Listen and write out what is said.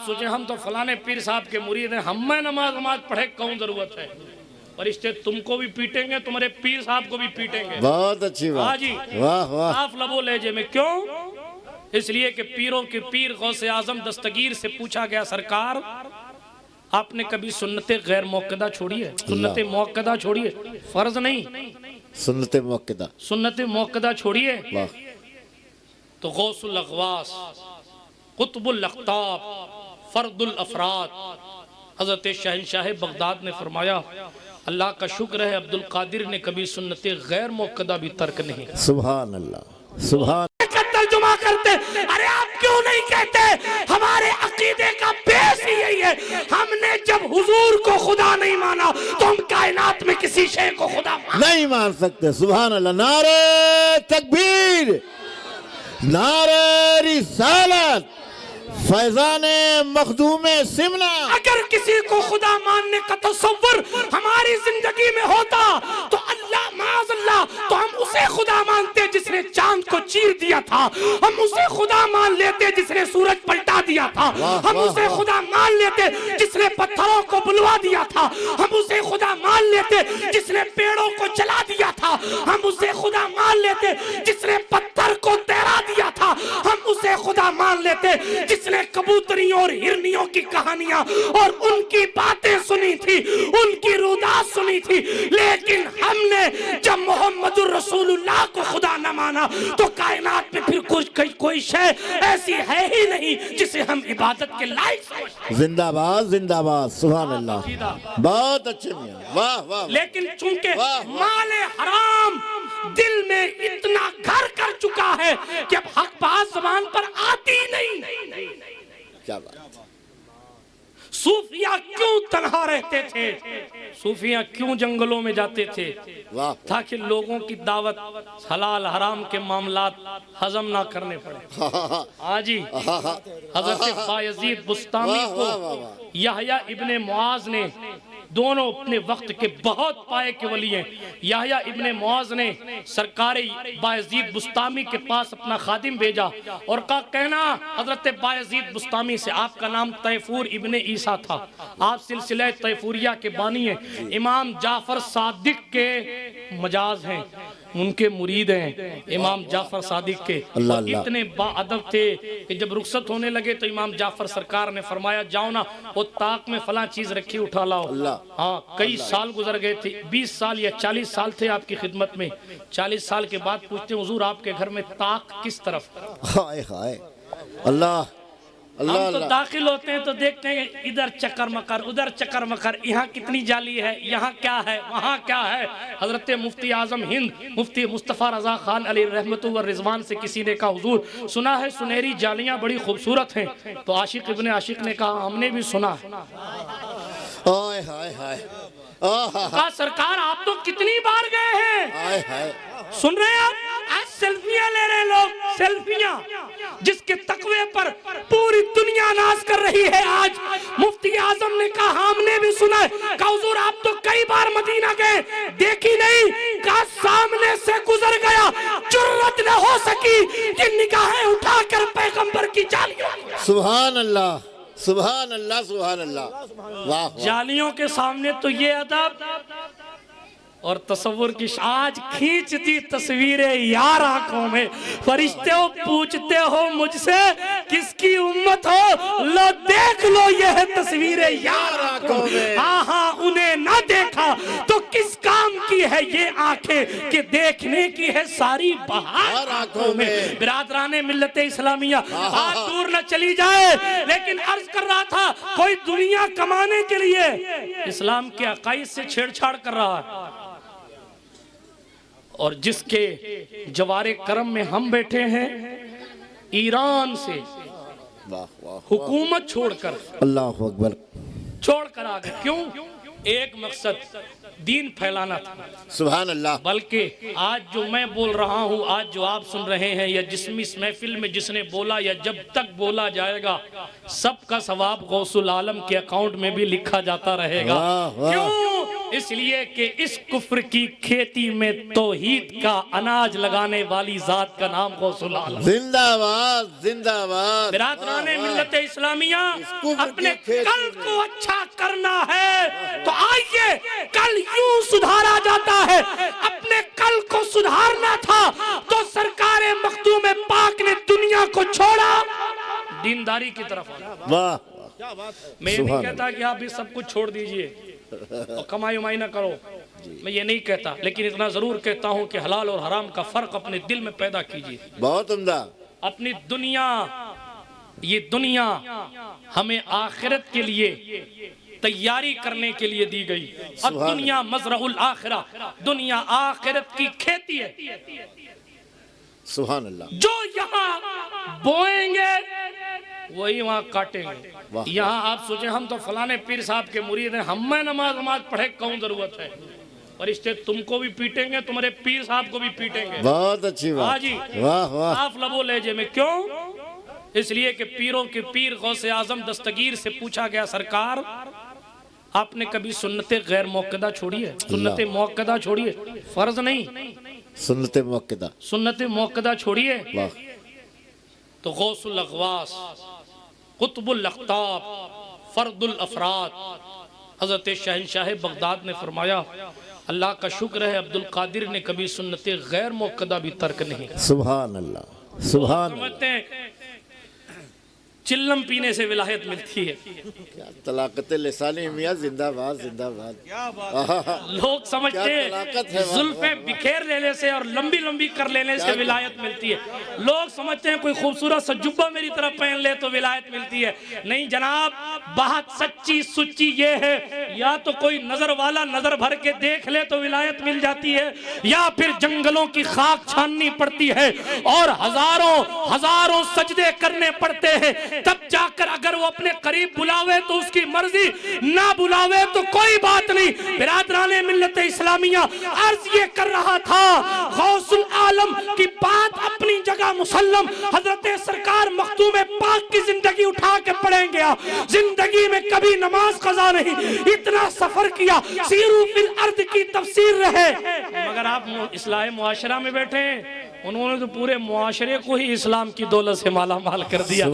सोचे हम तो फलाने पीर साहब के मुरीद हैं, हमें नमाज पढ़े कौन जरूरत है। फरिश्ते तुमको भी पीटेंगे, तुम्हारे पीर साहब को भी पीटेंगे। बहुत अच्छी बात। हाँ जी, वाह वाह। साफ लबो लहजे में। क्यों? इसलिए कि पीरों के पीर गौसे आजम दस्तगीर से पूछा गया, सरकार आपने कभी सुन्नते गैर मौक़दा छोड़ी है? सुन्नते मौक़दा छोड़ी है, फर्ज नहीं, सुन्नते मौक़दा, सुन्नते मौक़दा छोड़ी है। वाह। तो गौसुल अग़वास, कुतुबुल अक़ताब, फर्दुल अफराद हज़रत शहंशाह बगदाद ने फरमाया, अल्लाह का शुक्र है अब्दुल कादिर ने कभी सुन्नते गैर मौक़दा भी तर्क नहीं। सुभान अल्लाह, सुभान। तर्जुमा करते, अरे आप क्यों नहीं कहते? हमारे अकीदे का बेस ही यही है, हमने जब हुजूर को खुदा नहीं माना तो हम कायनात में किसी शय को खुदा नहीं मान सकते। सुभान अल्लाह। नारे तकबीर, नारे रिसालत, फैजाने मखदूमे सिमना। अगर किसी को खुदा मानने का तसव्वुर हमारी जिंदगी में होता तो अल्लाह माज़अल्लाह, तो हम उसे खुदा मानते जिसने चांद को चीर दिया था, हम उसे खुदा मान लेते जिसने सूरज पलटा दिया था, हम उसे खुदा मान लेते जिसने पत्थरों को बुलवा दिया था, हम उसे खुदा मान लेते जिसने पेड़ों को जला दिया था, हम उसे खुदा मान लेते जिसने पत्थर को तैरा दिया था, हम उसे खुदा मान लेते जिसने कबूतरियों और हिरनियों की कहानियां और उनकी बातें सुनी थी, उनकी रुदात सुनी थी। लेकिन हमने जब मोहम्मदुर रसूलुल्लाह को खुदा न माना तो कायनात में फिर कोई शय ऐसी है ही नहीं जिसे हम इबादत के लायक समझें। जिंदाबाद जिंदाबाद, सुभान अल्लाह। बहुत अच्छे मियां, वाह वाह। लेकिन चूंकि माले हराम दिल में इतना घर कर चुका है कि अब हक बात ज़बान पर आती नहीं। क्या बात। सूफिया क्यों तन्हा रहते थे? सूफिया क्यों जंगलों में जाते थे? वाह। ताकि लोगों की दावत हलाल हराम के मामलात हजम ना करने पड़े। हाँ जी, हजरत बायजीद बुस्तामी को यहया इब्ने मुआज ने, दोनों अपने वक्त के बहुत पाए के वली हैं, यहया इब्ने मुआज ने सरकार बायजीद बुस्तामी के पास अपना खादिम भेजा और कहा, कहना हजरत बायजीद बुस्तामी से आपका नाम तैफूर इब्ने ईसा था, आप सिलसिला तैफूरिया के बानी हैं, इमाम जाफर सादिक के मजाज हैं, उनके मुरीद हैं इमाम जाफर सादिक के। और इतने बाअदब थे कि जब रुखसत होने लगे तो इमाम जाफर सरकार ने फरमाया, जाओ ना वो ताक में फला चीज रखी उठा लाओ। हाँ, कई साल गुजर गए थे, 20 साल या 40 साल थे आपकी खिदमत में। 40 साल के बाद पूछते हैं, हुजूर आपके घर में ताक किस तरफ? हाय हाय अल्लाह। हम तो दाखिल होते हैं तो देखते हैं इधर चक्कर मकर, उधर चक्कर मकर, यहाँ कितनी जाली है, यहाँ क्या है, वहाँ क्या है। हजरत मुफ्ती आजम हिंद मुफ्ती मुस्तफ़ा रजा खान अली रहमतु व रिजवान से किसी ने कहा, हुजूर सुना है सुनहरी जालियाँ बड़ी खूबसूरत हैं? तो आशिक इब्ने आशिक ने कहा, हमने भी सुना। हाय हाय हाय। कहा, सरकार आप तो कितनी बार गए हैं? हाय हाय। सुन रहे हैं आप? आज सेल्फियां ले रहे लोग, सेल्फियां जिसके तकवे पर पूरी दुनिया नाज कर रही है। आज मुफ्ती आजम ने कहा, हमने भी सुना है। कहा, हुजूर आप तो कई बार मदीना गए, देखी नहीं? कहा, सामने से गुजर गया, जुर्रत न हो सकी कि निगाहें उठाकर पैगंबर की जालियों। सुभान अल्लाह, सुभान अल्लाह, सुभान अल्लाह। वाह। जालियों के सामने तो ये अदब और तस्वुर की। आज खींच दी तस्वीरें यार आंखों में, फरिश्ते हो पूछते हो मुझसे किसकी उम्मत हो, लो देख लो ये है तस्वीरें यार आंखों में। हाँ हाँ, उन्हें ना देखा तो किस काम की है ये आंखें कि देखने की है सारी बहार आंखों में। बिरादराने मिल्लत इस्लामिया, आज दूर न चली जाए, लेकिन अर्ज कर रहा था, कोई दुनिया कमाने के लिए इस्लाम के अकाईद से छेड़छाड़ कर रहा है और जिसके जवारे करम में हम बैठे हैं, ईरान से हुकूमत छोड़कर, अल्लाह अकबर, छोड़कर आ गए। क्यों? एक मकसद, दीन फैलाना था। सुभान अल्लाह। बल्कि आज जो मैं बोल रहा हूँ, आज जो आप सुन रहे हैं, या जिसमें इस महफिल में जिसने बोला या जब तक बोला जाएगा, सबका सवाब गौसुल आलम के अकाउंट में भी लिखा जाता रहेगा। क्यों? इसलिए कि इस कुफ्र की खेती में तौहीद का अनाज लगाने वाली जात का नाम गौसुल आलम। जिंदाबाद जिंदाबाद। बिरादराने मिल्लत इस्लामिया, कुफ्र अपने की खेती कल को अच्छा करना है तो आइए, कल यूं सुधारा जाता है। अपने कल को सुधारना था तो सरकारे मखदूम पाक ने दुनिया को छोड़ा, दीनदारी की तरफ आया। वाह, मैं ये नहीं कहता कि आप ये सब कुछ छोड़ दीजिए और कमाई उमाई ना करो, मैं ये नहीं कहता, लेकिन इतना जरूर कहता हूं कि हलाल और हराम का फर्क अपने दिल में पैदा कीजिए। बहुत उम्दा। अपनी दुनिया, ये दुनिया हमें आखिरत के लिए तैयारी करने के लिए दी गई और दुनिया मजरउल आखिरा, दुनिया आखिरत की खेती है। सुभान अल्लाह। जो यहाँ बोएंगे वही वहाँ काटेंगे। यहाँ आप सोचे हम तो फलाने पीर साहब के मुरीद हैं, हमें नमाज पढ़े कौन जरूरत है, और इससे तुमको भी पीटेंगे, तुम्हारे पीर साहब को भी पीटेंगे। बहुत अच्छी बात। हाँ जी, वाह वाह। आप लबो लहजे में क्यों? इसलिए कि पीरों के पीर गौसे आजम दस्तगीर से पूछा गया, सरकार आपने कभी सुन्नते गैर मौक़दा छोड़ी है? सुन्नते मौक़दा छोड़िए, फर्ज नहीं, सुन्नते मौक़दा, सुन्नते मौक़दा छोड़िए। वाह। तो गौसुल अग़वास, कुतुबुल अख़्ताब, फर्दुल अफराद, हज़रत शहंशाह बगदाद ने फरमाया, अल्लाह का शुक्र है अब्दुल कादिर ने कभी सुन्नते गैर मौक़दा भी तर्क नहीं। सुभान अल्लाह, सुभान अल्लाह। समझते हैं चिल्लम पीने से विलायत मिलती है। क्या तलाकत लिसानी मियां, जिंदाबाद जिंदाबाद। लोग समझते हैं तलाकत है, जुल्फे बिखेर लेने से और लंबी लंबी कर लेने से विलायत मिलती है। लोग समझते हैं कोई खूबसूरत सा जुब्बा मेरी तरफ पहन ले तो विलायत मिलती है। नहीं जनाब, बात सच्ची सुच्ची ये है, या तो कोई नजर वाला नजर भर के देख ले तो विलायत मिल जाती है, या फिर जंगलों की खाक छाननी पड़ती है और हजारों हजारों सजदे करने पड़ते हैं, तब जाकर अगर वो अपने करीब बुलावे तो उसकी मर्जी, ना बुलावे तो कोई बात नहीं। बिरादराने मिल्लत इस्लामिया, अर्ज ये कर रहा था, गौसुल आलम की बात अपनी जगह मुसल्लम, हजरत सरकार मखदूम पाक की जिंदगी उठा के पढ़ेंगे, जिंदगी में कभी नमाज कज़ा नहीं, इतना सफर किया, सीरू फिल अर्द की तफसीर रहे, मगर आप इस्लाह मुआशरा में बैठे, उन्होंने तो पूरे मुआशरे को ही इस्लाम की दौलत से माला माल कर दिया।